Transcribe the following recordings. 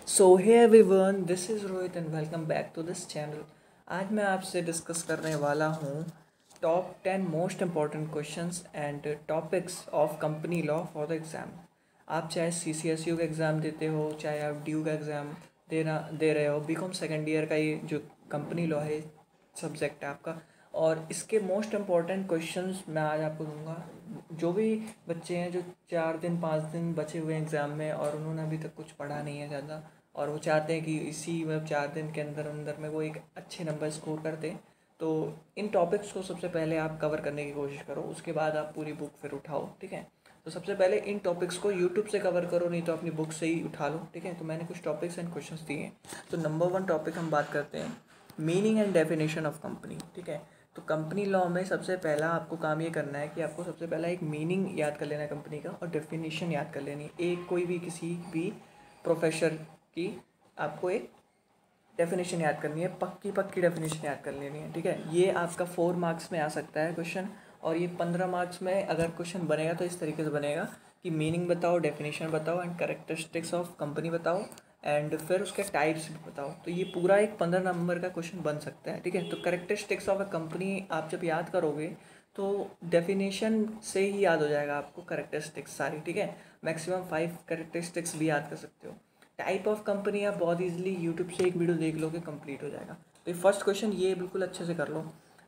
So hey everyone, this is Rohit and welcome back to this channel. आज मैं आपसे discuss करने वाला हूँ top 10 most important questions and topics of company law for the exam. आप चाहे CCSU का एग्ज़ाम देते हो, चाहे आप ड्यू का एग्ज़ाम दे रहे हो, बीकॉम सेकेंड ईयर का ये जो कंपनी लॉ है सब्जेक्ट है आपका, और इसके मोस्ट इम्पॉर्टेंट क्वेश्चंस मैं आज आपको दूंगा। जो भी बच्चे हैं जो 4 दिन 5 दिन बचे हुए हैं एग्ज़ाम में और उन्होंने अभी तक कुछ पढ़ा नहीं है ज़्यादा, और वो चाहते हैं कि इसी 4 दिन के अंदर अंदर में वो एक अच्छे नंबर स्कोर कर दें, तो इन टॉपिक्स को सबसे पहले आप कवर करने की कोशिश करो। उसके बाद आप पूरी बुक फिर उठाओ, ठीक है। तो सबसे पहले इन टॉपिक्स को यूट्यूब से कवर करो, नहीं तो अपनी बुक से ही उठा लो, ठीक है। तो मैंने कुछ टॉपिक्स एंड क्वेश्चंस दिए हैं। तो नंबर 1 टॉपिक हम बात करते हैं meaning and definition of company, ठीक है। तो कंपनी लॉ में सबसे पहला आपको काम ये करना है कि आपको सबसे पहला एक मीनिंग याद कर लेना है कंपनी का, और डेफिनेशन याद कर लेनी है। एक कोई भी किसी भी प्रोफेसर की आपको एक डेफिनेशन याद करनी है, पक्की डेफिनेशन याद कर लेनी है, ठीक है। ये आपका 4 मार्क्स में आ सकता है क्वेश्चन, और ये 15 मार्क्स में अगर क्वेश्चन बनेगा तो इस तरीके से बनेगा कि मीनिंग बताओ, डेफिनेशन बताओ एंड कैरेक्टरिस्टिक्स ऑफ कंपनी बताओ, एंड फिर उसके टाइप्स भी बताओ। तो ये पूरा एक 15 नंबर का क्वेश्चन बन सकता है, ठीक है। तो कैरेक्टरिस्टिक्स ऑफ अ कंपनी आप जब याद करोगे तो डेफिनेशन से ही याद हो जाएगा आपको कैरेक्टरिस्टिक्स सारी, ठीक है। मैक्सिमम 5 कैरेक्टरिस्टिक्स भी याद कर सकते हो। टाइप ऑफ कंपनी आप बहुत इजीली यूट्यूब से एक वीडियो देख लोगे, कंप्लीट हो जाएगा। तो फर्स्ट क्वेश्चन ये बिल्कुल अच्छे से कर लो।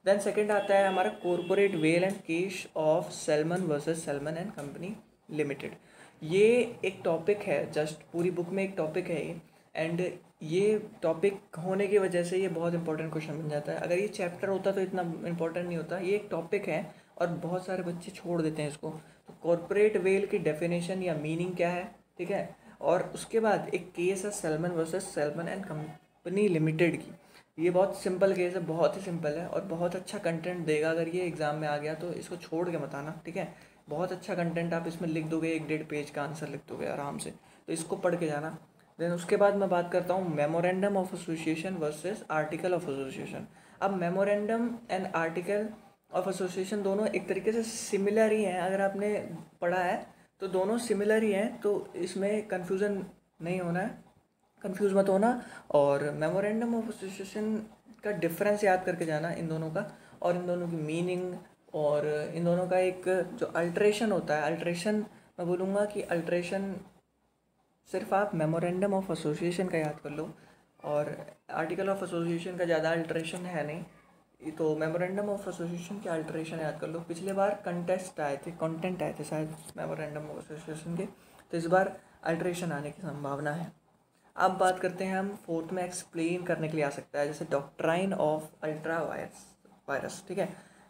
देन सेकंड आता है हमारा corporate veil and case of salmon versus salmon and company limited. ये एक टॉपिक है, जस्ट पूरी बुक में एक टॉपिक है ये, एंड ये टॉपिक होने की वजह से ये बहुत इंपॉर्टेंट क्वेश्चन बन जाता है। अगर ये चैप्टर होता तो इतना इंपॉर्टेंट नहीं होता। ये एक टॉपिक है और बहुत सारे बच्चे छोड़ देते हैं इसको। तो कॉर्पोरेट वेल की डेफिनेशन या मीनिंग क्या है, ठीक है। और उसके बाद एक केस है salmon versus salmon and company limited की। ये बहुत सिंपल केस है, बहुत ही सिंपल है और बहुत अच्छा कंटेंट देगा। अगर ये एग्ज़ाम में आ गया तो इसको छोड़ के मत आना, ठीक है। बहुत अच्छा कंटेंट आप इसमें लिख दोगे, 1-1.5 पेज का आंसर लिख दोगे आराम से। तो इसको पढ़ के जाना। देन उसके बाद मैं बात करता हूँ memorandum of association versus article of association. अब memorandum and article of association दोनों एक तरीके से सिमिलर ही हैं। अगर आपने पढ़ा है तो दोनों सिमिलर ही हैं, तो इसमें कन्फ्यूज़न नहीं होना है, कंफ्यूज मत होना। और मेमोरेंडम ऑफ एसोसिएशन का डिफरेंस याद करके जाना इन दोनों का, और इन दोनों की मीनिंग, और इन दोनों का एक जो अल्ट्रेशन होता है, अल्ट्रेशन मैं बोलूँगा कि अल्ट्रेशन सिर्फ आप मेमोरेंडम ऑफ एसोसिएशन का याद कर लो, और आर्टिकल ऑफ एसोसिएशन का ज़्यादा अल्ट्रेशन है नहीं। तो मेमोरेंडम ऑफ एसोसिएशन के अल्ट्रेशन याद कर लो। पिछले बार कंटेंट आए थे शायद मेमोरेंडम ऑफ एसोसिएशन के, तो इस बार अल्ट्रेशन आने की संभावना है। अब बात करते हैं हम फोर्थ में, एक्सप्लेन करने के लिए आ सकता है जैसे डॉक्ट्राइन ऑफ अल्ट्रा वायरस, ठीक है।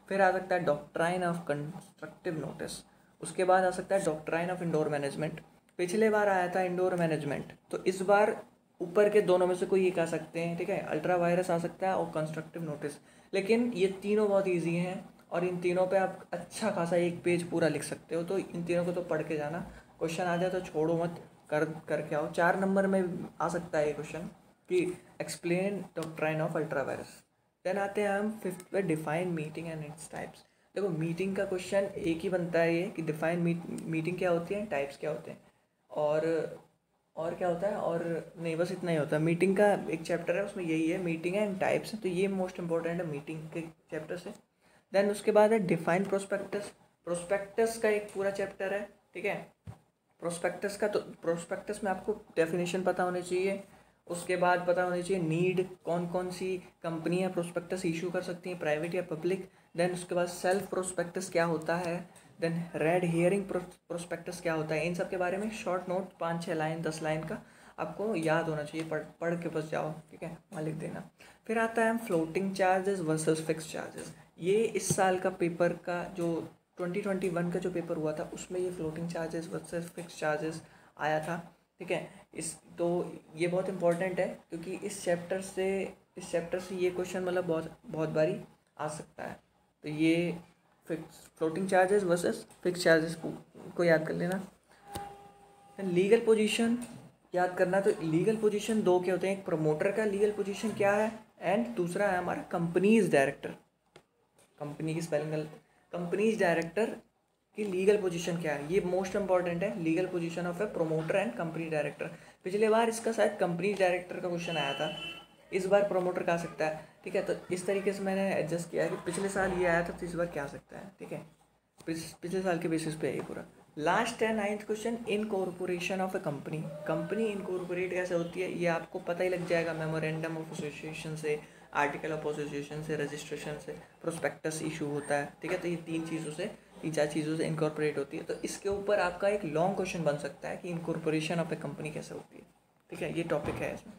फिर आ सकता है डॉक्ट्राइन ऑफ कंस्ट्रक्टिव नोटिस। उसके बाद आ सकता है डॉक्ट्राइन ऑफ इंडोर मैनेजमेंट। पिछले बार आया था इंडोर मैनेजमेंट, तो इस बार ऊपर के दोनों में से कोई एक आ सकते हैं, ठीक है। अल्ट्रा वायरस आ सकता है और कंस्ट्रक्टिव नोटिस। लेकिन ये तीनों बहुत ईजी हैं और इन तीनों पे आप अच्छा खासा 1 पेज पूरा लिख सकते हो। तो इन तीनों को तो पढ़ के जाना, क्वेश्चन आ जाए तो छोड़ो मत, करके आओ। 4 नंबर में आ सकता है ये क्वेश्चन कि explain doctrine of ultra vires. Then आते हैं हम फिफ्थ पे, define meeting and its types. देखो मीटिंग का क्वेश्चन एक ही बनता है ये कि डिफाइन मीटिंग क्या होती है, टाइप्स क्या होते हैं, और क्या होता है, और नहीं बस इतना ही होता है। मीटिंग का एक चैप्टर है उसमें यही है, मीटिंग एंड टाइप्स, तो ये मोस्ट इंपॉर्टेंट है मीटिंग के चैप्टर से। देन उसके बाद है डिफाइन प्रोस्पेक्टस। प्रोस्पेक्टस का एक पूरा चैप्टर है, ठीक है। प्रोस्पेक्टस का, तो प्रोस्पेक्टस में आपको डेफिनेशन पता होनी चाहिए। उसके बाद पता होनी चाहिए नीड, कौन कौन सी कंपनियां प्रोस्पेक्टस इशू कर सकती हैं, प्राइवेट या पब्लिक। देन उसके बाद सेल्फ प्रोस्पेक्टस क्या होता है। देन रेड हियरिंग प्रोस्पेक्टस क्या होता है। इन सब के बारे में शॉर्ट नोट 5-6 लाइन 10 लाइन का आपको याद होना चाहिए, पढ़ के बस जाओ, ठीक है, वहाँ लिख देना। फिर आता है floating charges versus fix charges. ये इस साल का पेपर का जो 2021 का जो पेपर हुआ था उसमें ये floating charges versus fix charges आया था, ठीक है। इस तो ये बहुत इंपॉर्टेंट है क्योंकि इस चैप्टर से ये क्वेश्चन मतलब बहुत बहुत बारी आ सकता है। तो ये floating charges versus fix charges को याद कर लेना। लीगल पोजीशन याद करना। तो लीगल पोजीशन दो के होते हैं, एक प्रमोटर का लीगल पोजीशन क्या है, एंड दूसरा है हमारा कंपनीज डायरेक्टर। कंपनी की स्पेलिंग गलत, कंपनीज डायरेक्टर की लीगल पोजीशन क्या है, ये मोस्ट इंपॉर्टेंट है। Legal position of A promoter and company director. पिछले बार इसका शायद कंपनी डायरेक्टर का क्वेश्चन आया था, इस बार प्रमोटर का आ सकता है। ठीक है, तो इस तरीके से मैंने एडजस्ट किया है कि पिछले साल ये आया था तो इस बार क्या आ सकता है। ठीक है, पिछले साल के बेसिस पे है ये पूरा। लास्ट है 9th question, incorporation of a company. Company incorporate कैसे होती है ये आपको पता ही लग जाएगा, मेमोरेंडम ऑफ एसोसिएशन से, आर्टिकल ऑफ एसोसिएशन से, रजिस्ट्रेशन से, प्रोस्पेक्टस इशू होता है। ठीक है, तो ये तीन चार चीज़ों से इनकॉर्पोरेट होती है। तो इसके ऊपर आपका एक लॉन्ग क्वेश्चन बन सकता है कि इनकॉर्पोरेशन ऑफ ए कंपनी कैसे होती है। ठीक है, ये टॉपिक है इसमें।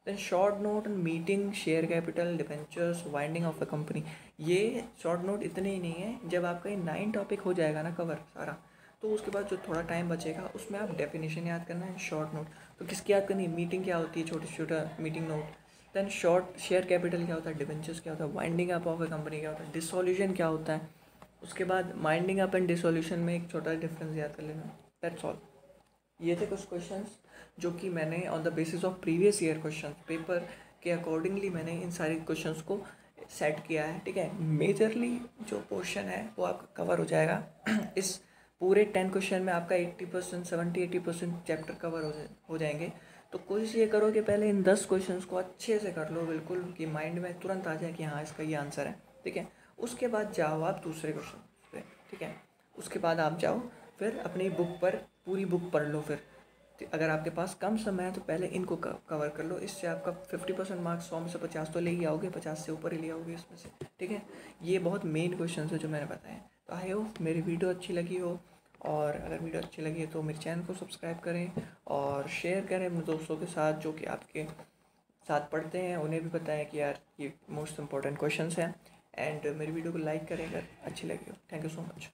Then short note meeting, share capital, debentures, winding of a company. ये शॉर्ट नोट इतने ही नहीं है, जब आपका ये 9 टॉपिक हो जाएगा ना कवर सारा, तो उसके बाद जो थोड़ा टाइम बचेगा उसमें आप डेफिनेशन याद करना है। शॉर्ट नोट तो किसकी याद करनी है, मीटिंग क्या होती है, छोटा meeting note. Then short share capital क्या होता है, डिबेंचर्स क्या होता है, winding up of a company क्या होता है, डिसोल्यूशन क्या होता है। उसके बाद वाइंडिंग अप एंड डिसोल्यूशन में एक छोटा डिफरेंस याद कर लेना। That's all. ये थे कुछ क्वेश्चंस जो कि मैंने on the basis of previous year question paper के अकॉर्डिंगली मैंने इन सारे क्वेश्चंस को सेट किया है। ठीक है, मेजरली जो पोर्शन है वो आपका कवर हो जाएगा इस पूरे 10 क्वेश्चन में आपका 80%, 70-80% चैप्टर कवर हो जाएंगे। तो कोशिश ये करो कि पहले इन 10 क्वेश्चंस को अच्छे से कर लो, बिल्कुल कि माइंड में तुरंत आ जाए कि हाँ इसका ये आंसर है। ठीक है, उसके बाद जाओ आप दूसरे क्वेश्चन पे। ठीक है, उसके बाद आप जाओ फिर अपनी बुक पर पूरी बुक पढ़ लो। फिर अगर आपके पास कम समय है तो पहले इनको कवर कर लो, इससे आपका 50% मार्क्स 100 में से 50 तो ले ही आओगे, 50 से ऊपर ही ले आओगे इसमें से। ठीक है, ये बहुत मेन क्वेश्चन है जो मैंने बताए। तो आई होप मेरी वीडियो अच्छी लगी हो, और अगर वीडियो अच्छी लगी है तो मेरे चैनल को सब्सक्राइब करें और शेयर करें अपने दोस्तों के साथ जो कि आपके साथ पढ़ते हैं, उन्हें भी बताएं कि यार ये मोस्ट इंपॉर्टेंट क्वेश्चंस हैं। एंड मेरी वीडियो को लाइक करें अगर अच्छी लगी हो। Thank you so much.